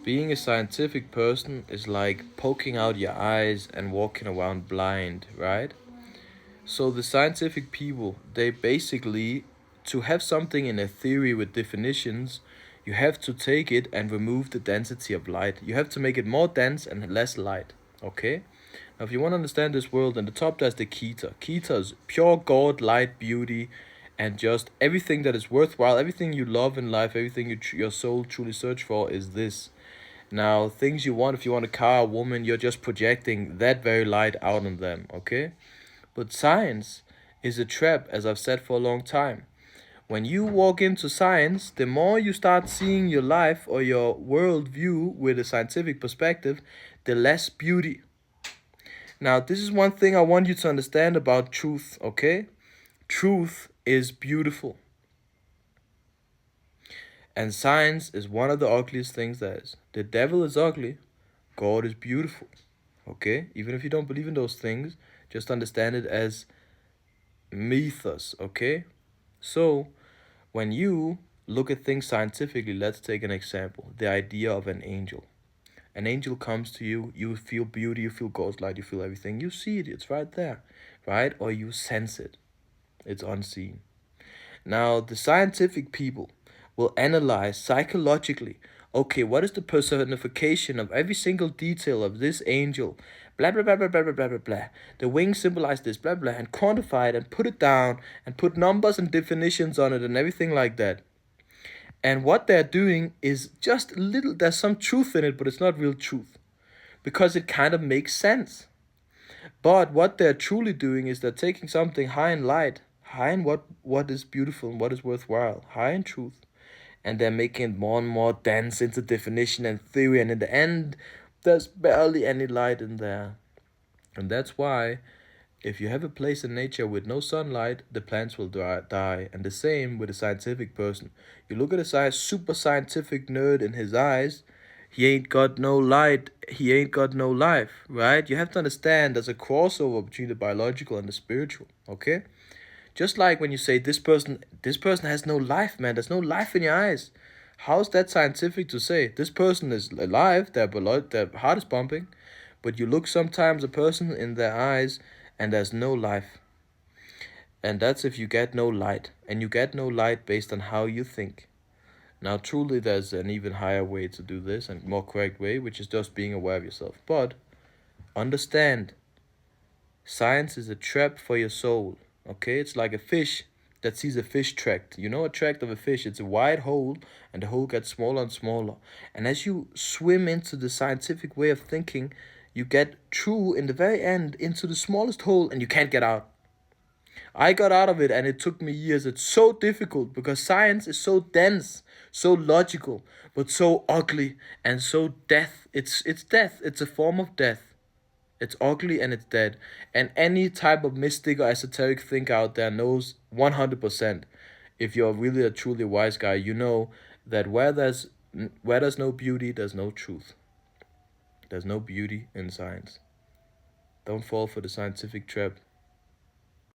Being a scientific person is like poking out your eyes and walking around blind, right? So the scientific people, they basically, to have something in a theory with definitions, you have to take it and remove the density of light. You have to make it more dense and less light. Okay? Now, if you want to understand this world, in the top there's the Keter. Keter is pure God, light, beauty, and just everything that is worthwhile, everything you love in life, everything your soul truly search for is this. Now, things you want, if you want a car, a woman, you're just projecting that very light out on them, okay? But science is a trap, as I've said for a long time. When you walk into science, the more you start seeing your life or your world view with a scientific perspective, the less beauty. Now, this is one thing I want you to understand about truth, okay? Truth is beautiful. And science is one of the ugliest things there is. The devil is ugly, God is beautiful. Okay? Even if you don't believe in those things, just understand it as mythos, okay? So, when you look at things scientifically, let's take an example. The idea of an angel. An angel comes to you, you feel beauty, you feel God's light, you feel everything. You see it, it's right there, right? Or you sense it, it's unseen. Now, the scientific people will analyze psychologically, okay, what is the personification of every single detail of this angel? Blah, blah, blah, blah, blah, blah, blah, blah, blah. The wings symbolize this, blah, blah, and quantify it and put it down and put numbers and definitions on it and everything like that. And what they're doing is just a little, there's some truth in it, but it's not real truth because it kind of makes sense. But what they're truly doing is they're taking something high in light, high in what is beautiful and what is worthwhile, high in truth, and they're making it more and more dense into definition and theory, and in the end, there's barely any light in there. And that's why if you have a place in nature with no sunlight, the plants will die. And the same with a scientific person. You look at a super scientific nerd in his eyes, he ain't got no light, he ain't got no life, right? You have to understand there's a crossover between the biological and the spiritual, okay? Just like when you say this person has no life, man. There's no life in your eyes. How's that scientific to say? This person is alive, their heart is pumping, but you look sometimes a person in their eyes and there's no life. And that's if you get no light. And you get no light based on how you think. Now, truly, there's an even higher way to do this and more correct way, which is just being aware of yourself. But understand, science is a trap for your soul. Okay, it's like a fish that sees a fish tract. You know a tract of a fish, it's a wide hole, and the hole gets smaller and smaller. And as you swim into the scientific way of thinking, you get through in the very end into the smallest hole and you can't get out. I got out of it and it took me years. It's so difficult because science is so dense, so logical, but so ugly and so death. It's death. It's a form of death. It's ugly and it's dead. And any type of mystic or esoteric thinker out there knows 100%. If you're really a truly wise guy, you know that where there's no beauty, there's no truth. There's no beauty in science. Don't fall for the scientific trap.